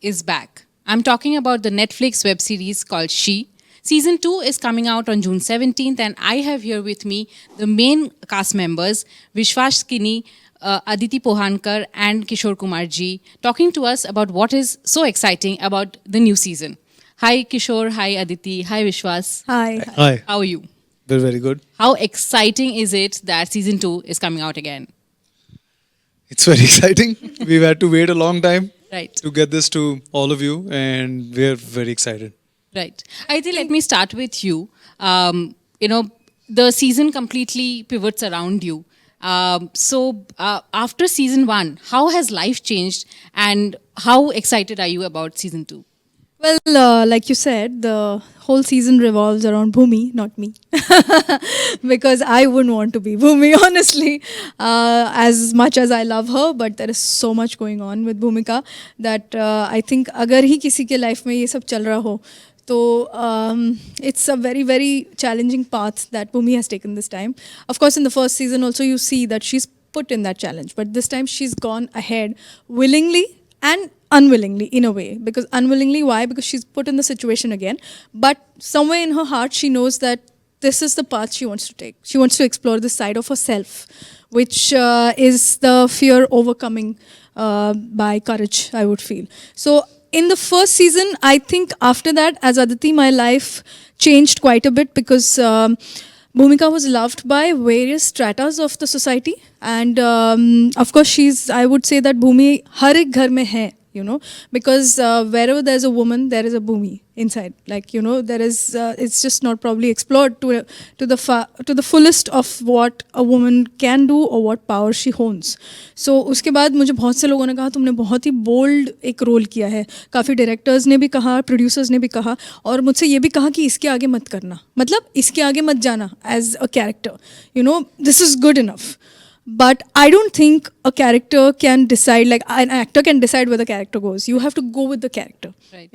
is back. I'm talking about the Netflix web series called She. Season 2 is coming out on June 17th, and I have here with me the main cast members, Vishwas Kini, Aaditi Pohankar, and Kishore Kumar ji, talking to us about what is so exciting about the new season. Hi Kishore, hi Aditi, hi Vishwas. Hi. Hi, How are you? we're very good. How exciting is it that season 2 is coming out again? It's very exciting. We've had to wait a long time Right. to get this to all of you, and we're very excited. Right. Aditi, let me start with you. The season completely pivots around you. After season 1, how has life changed and how excited are you about season 2? Well, like you said, the whole season revolves around Bhoomi, not me. Because I wouldn't want to be Bhoomi, honestly. As much as I love her, but there is so much going on with Bhumika that I think अगर ही किसी के life में ये सब चल रहा हो, तो it's a very, very challenging path that Bhumi has taken this time. Of course, in the first season also you see that she's put in that challenge. But this time she's gone ahead willingly and unwillingly in a way. Because unwillingly, why? Because she's put in the situation again. But somewhere in her heart, she knows that this is the path she wants to take. She wants to explore this side of herself, which is the fear overcoming by courage, I would feel. So in the first season, I think after that, as Aditi, my life changed quite a bit because Bhumika was loved by various stratas of the society. And of course, I would say that Bhumi har ek ghar mein hai, because wherever there's a woman, there is a Bhumi inside. There is, it's just not probably explored to the fullest of what a woman can do or what power she owns. So उसके बाद मुझे बहुत से लोगों ने कहा तुमने बहुत ही bold एक रोल किया है. काफ़ी डायरेक्टर्स ने भी कहा, प्रोड्यूसर्स ने भी कहा और मुझसे ये भी कहा कि इसके आगे मत करना. मतलब इसके आगे मत जाना as a character. This is good enough. But I don't think a character can decide, like an actor can decide where the character goes. You have to go with the character, Right.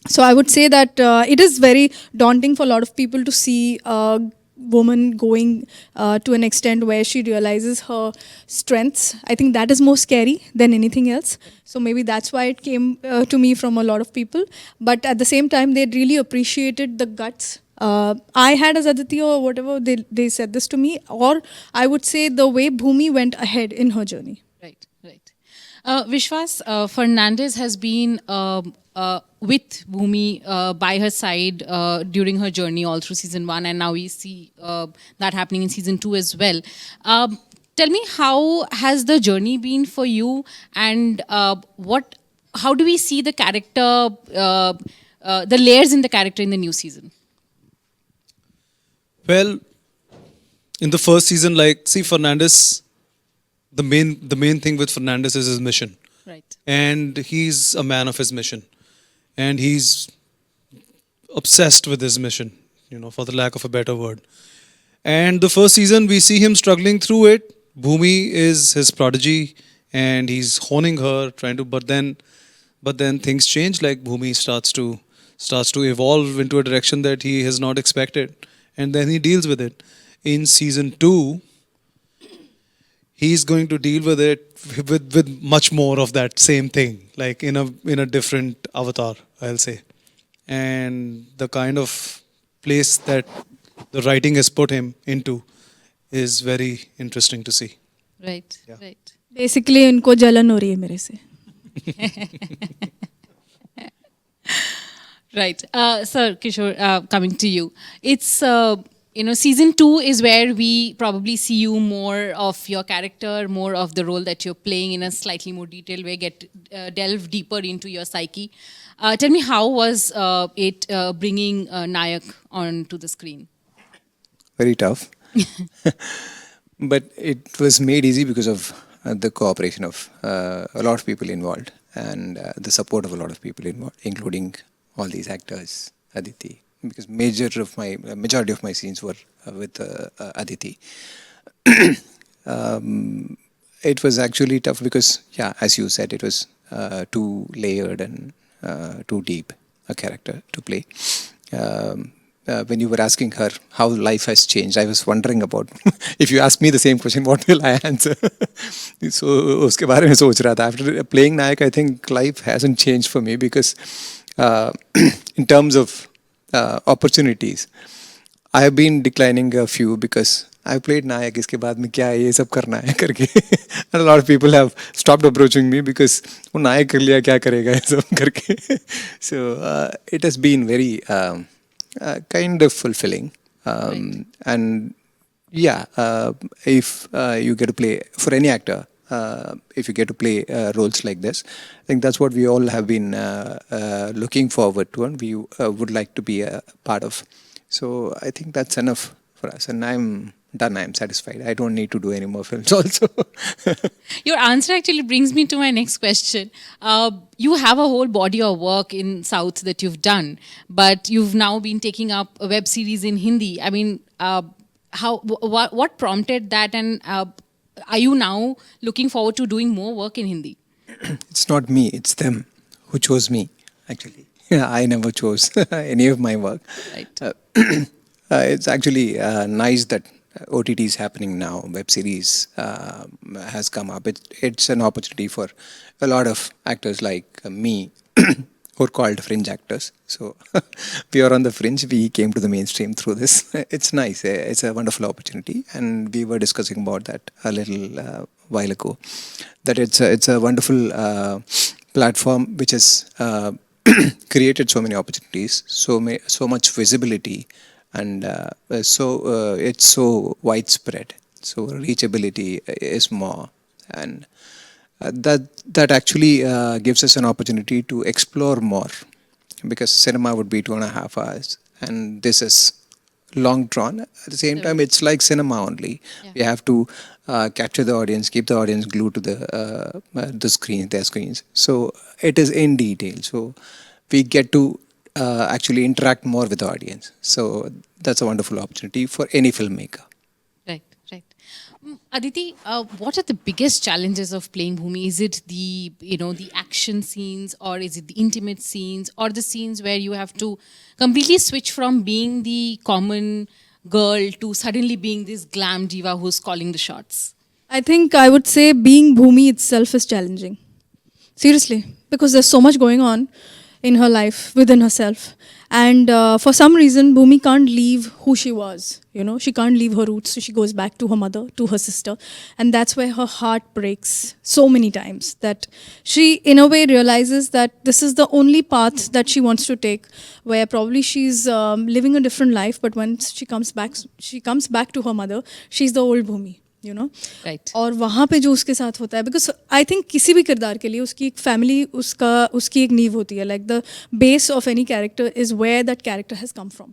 So I would say that it is very daunting for a lot of people to see a woman going to an extent where she realizes her strengths. I think that is more scary than anything else. So maybe that's why it came to me from a lot of people. But at the same time, they really appreciated the guts I had as Aditi or whatever, they said this to me, or I would say the way Bhumi went ahead in her journey. Right, right. Vishwas, Fernandez has been with Bhumi by her side during her journey all through season 1, and now we see that happening in season 2 as well. Tell me, how has the journey been for you, and how do we see the character, the layers in the character in the new season? Well, in the first season, Fernandez, the main thing with Fernandez is his mission. Right. And he's a man of his mission. And he's obsessed with his mission, for the lack of a better word. And the first season, we see him struggling through it. Bhumi is his prodigy, and he's honing her, but then things change. Like Bhumi starts to evolve into a direction that he has not expected. And then he deals with it. In season 2, he's going to deal with it with much more of that same thing, like in a different avatar, I'll say. And the kind of place that the writing has put him into is very interesting to see. Right, Yeah. right. Basically, इनको जलन हो रही है मेरे से. Right. Sir Kishore, coming to you. It's, season 2 is where we probably see you more of your character, more of the role that you're playing in a slightly more detailed way, delve deeper into your psyche. Tell me, how was it bringing Nayak onto the screen? Very tough. But it was made easy because of the cooperation of a lot of people involved and the support of a lot of people involved, including all these actors, Aditi, because majority of my scenes were with Aditi. It was actually tough because, yeah, as you said, it was too layered and too deep a character to play. when you were asking her how life has changed, I was wondering about if you ask me the same question, what will I answer? So उसके बारे में सोच रहा था. After playing Nayak, I think life hasn't changed for me because in terms of opportunities, I have been declining a few because I played Nayak. इसके बाद में क्या है ये सब करना है करके. And a lot of people have stopped approaching me because वो नायक कर लिया क्या करेगा ये सब करके. So it has been very kind of fulfilling. And yeah, if you get to play for any actor, if you get to play roles like this, I think that's what we all have been looking forward to, and we would like to be a part of. So I think that's enough for us, and I'm done. I'm satisfied. I don't need to do any more films also. Your answer actually brings me to my next question. You have a whole body of work in South that you've done, but you've now been taking up a web series in Hindi. I mean, what prompted that, and are you now looking forward to doing more work in Hindi? It's not me, it's them who chose me, actually. I never chose any of my work. Right. It's actually nice that OTT is happening now. Web series has come up. It's an opportunity for a lot of actors like me who are called fringe actors. So we are on the fringe. We came to the mainstream through this. It's nice. It's a wonderful opportunity. And we were discussing about that a little while ago. That it's a wonderful platform which has created so many opportunities, so much visibility, and it's so widespread. So reachability is more, and that actually gives us an opportunity to explore more, because cinema would be 2.5 hours, and this is long drawn. At the same time, it's like cinema only. Yeah. We have to capture the audience, keep the audience glued to their screens. So it is in detail. So we get to actually interact more with the audience. So that's a wonderful opportunity for any filmmaker. Right. Aditi, what are the biggest challenges of playing Bhoomi? Is it the action scenes, or is it the intimate scenes, or the scenes where you have to completely switch from being the common girl to suddenly being this glam diva who's calling the shots? I think I would say being Bhoomi itself is challenging. Seriously, because there's so much going on in her life, within herself. And for some reason, Bhoomi can't leave who she was. She can't leave her roots. So she goes back to her mother, to her sister. And that's where her heart breaks so many times, that she, in a way, realizes that this is the only path that she wants to take, where probably she's living a different life. But when she comes back to her mother, she's the old Bhoomi. Right. और वहाँ पे जो उसके साथ होता है, because I think किसी भी किरदार के लिए उसकी एक फैमिली उसकी एक नींव होती है. Like the base of any character is where that character has come from.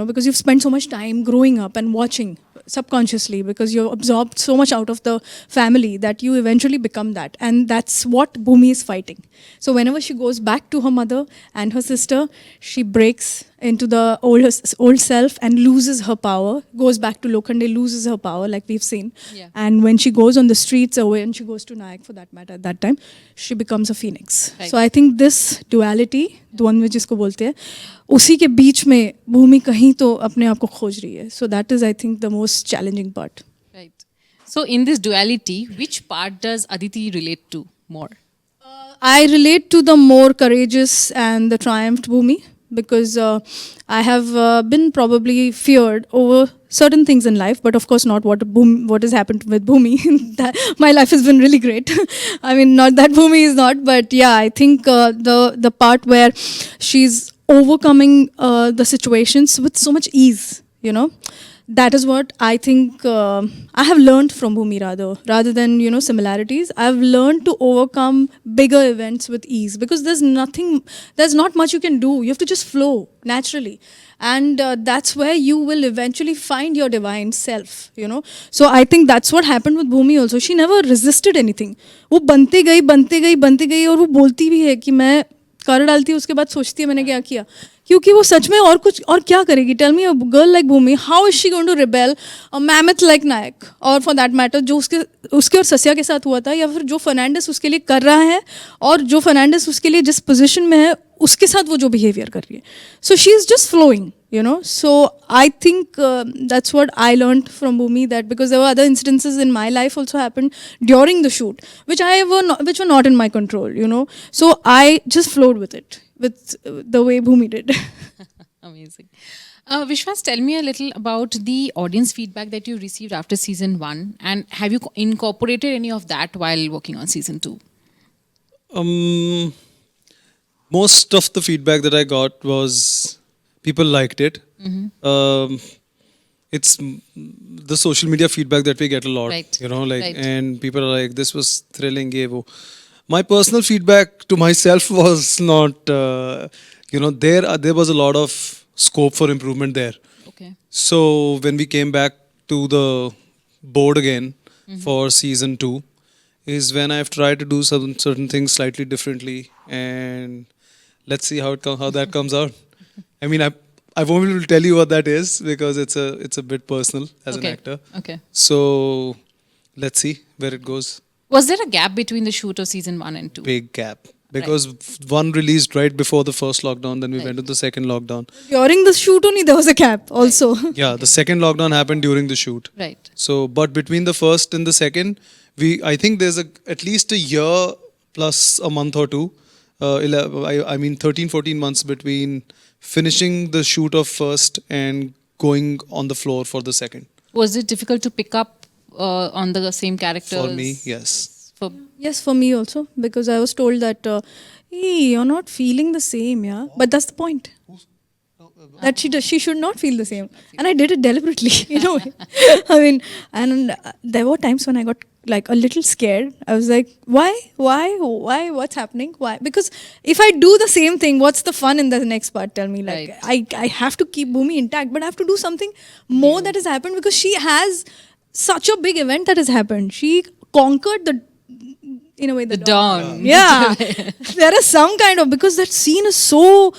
Because you've spent so much time growing up and watching subconsciously, because you've absorbed so much out of the family that you eventually become that. And that's what Bhoomi is fighting. So whenever she goes back to her mother and her sister, she breaks into the old self and loses her power, goes back to Lokhande, loses her power, like we've seen. Yeah. And when she goes on the streets, or when she goes to Nayak for that matter, at that time, she becomes a phoenix. Right. So I think this duality, द्वंद्व जिसको बोलते हैं, उसी के बीच में भूमि कहीं तो अपने आप को खोज रही है. So that is, I think, the most challenging part. Right. So in this duality, which part does Aditi relate to more? I relate to the more courageous and the triumphed Bhoomi, because I have been probably feared over certain things in life, but of course not what has happened with Bhoomi. My life has been really great. I mean, not that Bhoomi is not, but yeah, I think the part where she's overcoming the situations with so much ease, that is what I think I have learned from Bhoomi, rather than similarities. I've learned to overcome bigger events with ease, because there's not much you can do. You have to just flow naturally, and that's where you will eventually find your divine self. So I think that's what happened with Bhoomi also. She never resisted anything. वो बनती गई और वो बोलती भी है कि मैं कर डालती है, उसके बाद सोचती है मैंने क्या किया, क्योंकि वो सच में और क्या करेगी. Tell me, a girl like Bhumi, how is she going to rebel a mammoth like Nayak, और फॉर दैट मैटर जो उसके और सस्या के साथ हुआ था, या फिर जो फर्नांडिस उसके लिए कर रहा है, और जो फर्नांडिस उसके लिए जिस पोजीशन में है उसके साथ वो जो बिहेवियर कर रही है. So she is just flowing. you know. So I think that's what I learned from Bhoomi, that because there were other incidences in my life also happened during the shoot which were not in my control, you know. So I just flowed with it, with the way Bhoomi did. Amazing. Vishwas, tell me a little about the audience feedback that you received after season 1, and have you incorporated any of that while working on season 2? Most of the feedback that I got was people liked it. It's the social media feedback that we get a lot, Right. you know, like, Right. and people are like, this was thrilling, ye wo. My personal feedback to myself was not, there was a lot of scope for improvement there. Okay. So when we came back to the board again for season 2, is when I've tried to do some certain things slightly differently, and let's see how that comes out. I mean, I won't be able to tell you what that is because it's a bit personal as an Okay. actor. Okay. So let's see where it goes. Was there a gap between the shoot of season 1 and 2? Big gap because one released right before the first lockdown, then we went to the second lockdown. During the shoot only there was a gap also. Yeah, the second lockdown happened during the shoot. Right. So, but between the first and the second, I think there's at least a year plus a month or two. I mean, 13, 14 months between finishing the shoot of first and going on the floor for the second. Was it difficult to pick up on the same characters? For me, yes. For Yes, for me also, because I was told that, hey, you're not feeling the same, yeah. But that's the point. That she should not feel the same, and I did it deliberately in a way. I mean, and there were times when I got like a little scared. I was like, why, what's happening, why? Because if I do the same thing, what's the fun in the next part? Tell me, like I have to keep Bhoomi intact, but I have to do something more that has happened, because she has such a big event that has happened. She conquered in a way the dawn. Yeah, there is some kind of, because that scene is so.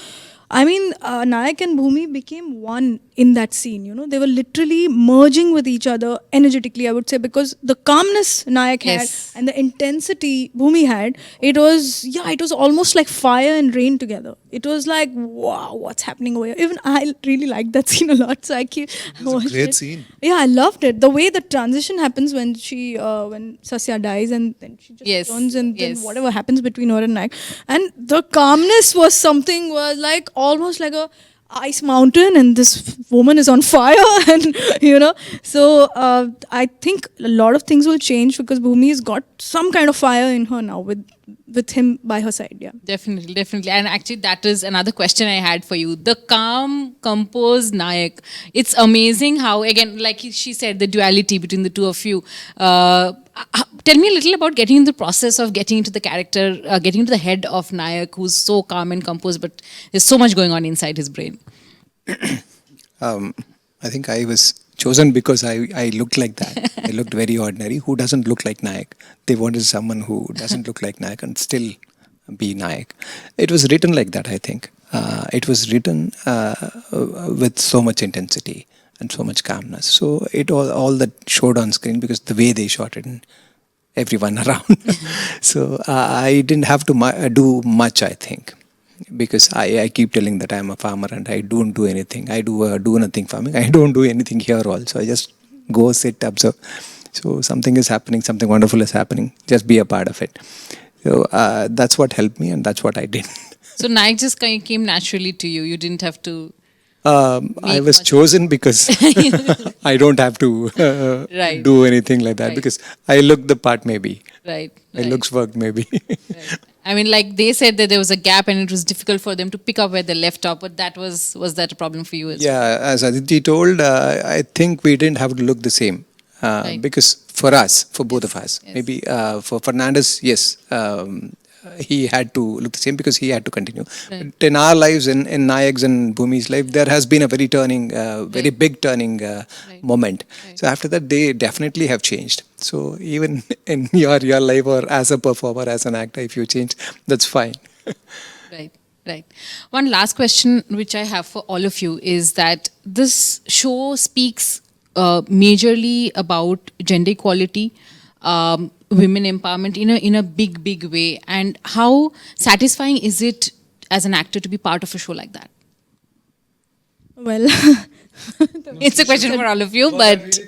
I mean, Nayak and Bhoomi became one in that scene, you know. They were literally merging with each other energetically, I would say, because the calmness Nayak Yes. had and the intensity Bhoomi had, it was almost like fire and rain together. It was like, wow, what's happening over here? Even I really liked that scene a lot, so I keep watched great it. scene. Yeah, I loved it. The way the transition happens when when Sasya dies and then she just Yes, turns, and then yes. whatever happens between her and Nayak. And the calmness was like almost like a ice mountain, and this woman is on fire. And you know, so I think a lot of things will change because Bhoomi's got some kind of fire in her now with him by her side. Yeah. Definitely, definitely. And actually, that is another question I had for you. The calm, composed Nayak. It's amazing how, again, like she said, the duality between the two of you. Tell me a little about getting in the process of getting into the character, getting into the head of Nayak, who's so calm and composed, but there's so much going on inside his brain. I think I was chosen because I looked like that. I looked very ordinary. Who doesn't look like Nayak? They wanted someone who doesn't look like Nayak and still be Nayak. It was written like that, I think. It was written with so much intensity and so much calmness. So it all that showed on screen because the way they shot it and everyone around. So I didn't have to do much, I think. Because I keep telling that I'm a farmer and I don't do anything. I do nothing farming. I don't do anything here also. I just go, sit, observe. So something is happening, something wonderful is happening. Just be a part of it. So that's what helped me and that's what I did. So Nayak just kind of came naturally to you. You didn't have to. I was chosen because I don't have to Right. do anything like that Right. because I look the part maybe. Right. My right. looks worked maybe. Right. I mean, like they said that there was a gap and it was difficult for them to pick up where they left off. But was that a problem for you as well? Yeah, as Aditi told, I think we didn't have to look the same. Right. Because for us, for both of us, yes. maybe for Fernandez, yes, he had to look the same because he had to continue. Right. But in our lives, in Nayak's and Bhumi's life, there has been a very big turning moment. Right. So after that, they definitely have changed. So even in your life or as a performer, as an actor, if you change, that's fine. Right, right. One last question which I have for all of you is that this show speaks majorly about gender equality, women empowerment in a big way. And how satisfying is it as an actor to be part of a show like that? Well, It's a question for all of you, but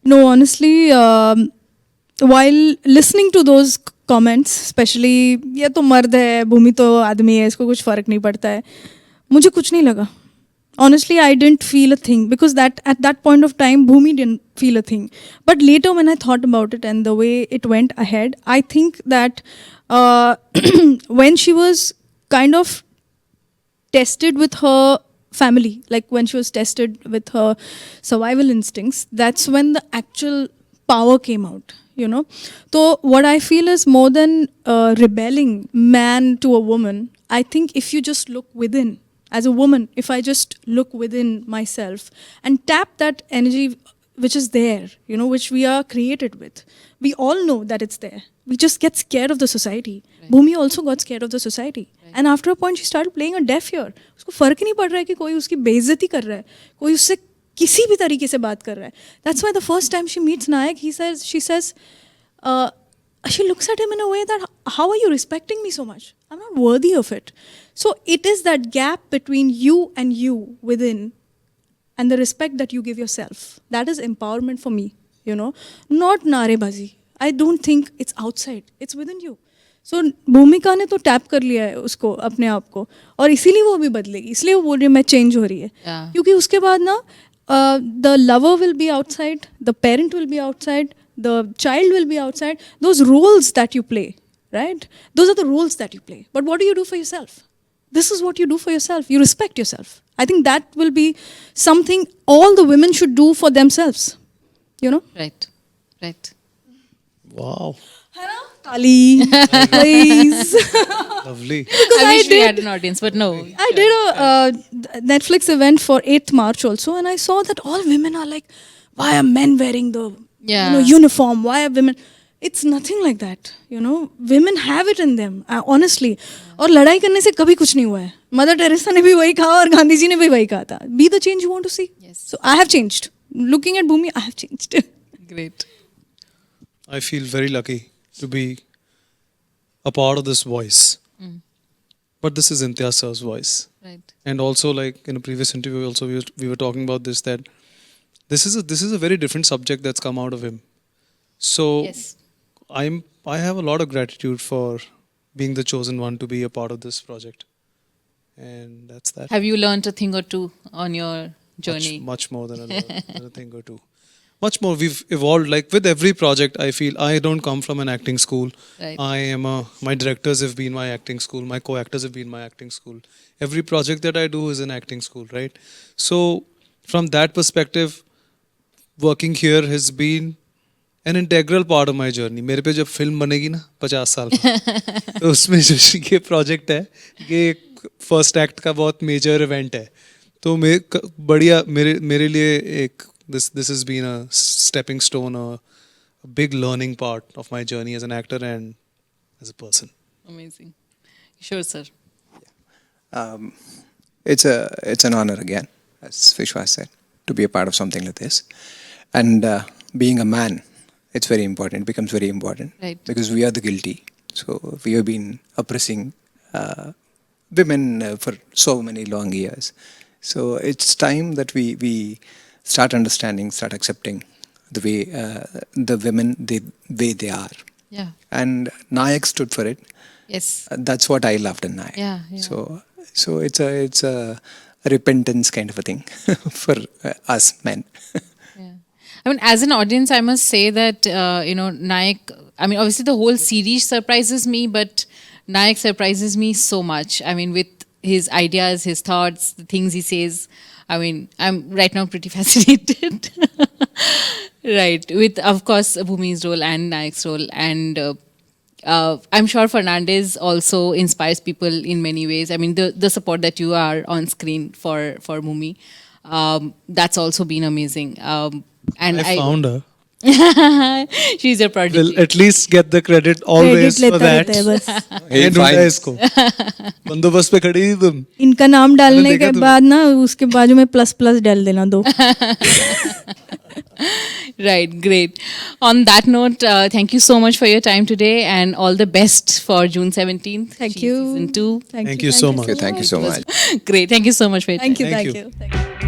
no, honestly, while listening to those comments, especially ये तो मर्द है, भूमि तो आदमी है, इसको कुछ फर्क नहीं पड़ता है, मुझे कुछ नहीं लगा. Honestly, I didn't feel a thing because that at that point of time, Bhoomi didn't feel a thing. But later, when I thought about it and the way it went ahead, I think that when she was kind of tested with her family, like when she was tested with her survival instincts, that's when the actual power came out. You know, so what I feel is more than rebelling man to a woman. I think if you just look within. As a woman, if I just look within myself and tap that energy which is there, you know, which we are created with, we all know that it's there. We just get scared of the society. Right. Bhoomi also got scared of the society. Right. And after a point, she started playing a deaf ear. उसको फर्क नहीं पड़ रहा है कि कोई उसकी बेइज्जती कर रहा है, कोई उससे किसी भी तरीके से बात कर रहा है. That's why the first time she meets Nayak, she says, she looks at him in a way that, how are you respecting me so much? I'm not worthy of it. So it is that gap between you and you within and the respect that you give yourself. That is empowerment for me, you know. Not narebazi. I don't think it's outside. It's within you. So भूमिका ने तो tap कर लिया है उसको अपने आप को और इसीलिए वो अभी बदलेगी इसलिए वो बोल रही है मैं चेंज हो रही है क्योंकि उसके बाद ना the lover will be outside, the parent will be outside, the child will be outside. Those roles that you play, right? Those are the roles that you play. But what do you do for yourself? This is what you do for yourself. You respect yourself. I think that will be something all the women should do for themselves. You know? right, right. Wow. Tali, please. Lovely. Because I wish we had an audience, but no. I did a Netflix event for 8th March also, and I saw that all women are like, why are men wearing the uniform? Why are women? It's nothing like that. You know, women have it in them, honestly. और लड़ाई करने से कभी कुछ नहीं हुआ है. Mother Teresa ने भी वही कहा और गांधी जी ने भी वही कहा था. Be the change you want to see. Yes. So I have changed. Looking at Bhoomi, I have changed. Great. I feel very lucky to be a part of this voice. But this is Imtiaz sir's voice. Right. And also, like in a previous interview, also we were talking about this, that this is a very different subject that's come out of him. So Yes. I have a lot of gratitude for being the chosen one to be a part of this project. And that's that. Have you learned a thing or two on your journey? Much more than a thing or two. Much more. We've evolved. Like with every project, I feel I don't come from an acting school. Right. My directors have been my acting school. My co-actors have been my acting school. Every project that I do is an acting school, right? So from that perspective, working here has been an integral part of my journey. मेरे पे जब film बनेगी ना 50 साल में तो उसमें जो ये प्रोजेक्ट है ये फर्स्ट एक्ट का बहुत मेजर इवेंट है तो बढ़िया मेरे लिए एक this has been a stepping stone, a big learning part of my journey as an actor and as a person. Amazing. Sure, sir. It's an honor again, as Vishwas said, to be a part of something like this. And being a man, it's very important. It becomes very important. Right. Because we are the guilty. So we have been oppressing women for so many long years. So it's time that we start understanding, start accepting the way the women, the way they are. Yeah. And Nayak stood for it. Yes. That's what I loved in Nayak. Yeah. So it's a repentance kind of a thing for us men. Yeah. I mean, as an audience, I must say that, Nayak, I mean, obviously the whole series surprises me, but Nayak surprises me so much. I mean, with his ideas, his thoughts, the things he says. I mean, I'm right now pretty fascinated. Right. With, of course, Bhumi's role and Nayak's role. And I'm sure Fernandez also inspires people in many ways. I mean, the support that you are on screen for Bhumi, that's also been amazing. And I found her. She's a prodigy. Will at least get the credit always for that. Hey, ढूंढा fine. इसको बंदोबस्त पे खड़ी थी तुम इनका नाम डालने देखा के तुम? बाद ना उसके बाजू में प्लस प्लस डाल देना दो Right, great. On that note, thank you so much for your time today and all the best for June 17th. Thank you. Season 2. Thank you so much. Thank you so much. Great. Thank you so much for your Thank time. you. Thank Thank you. you. Thank you.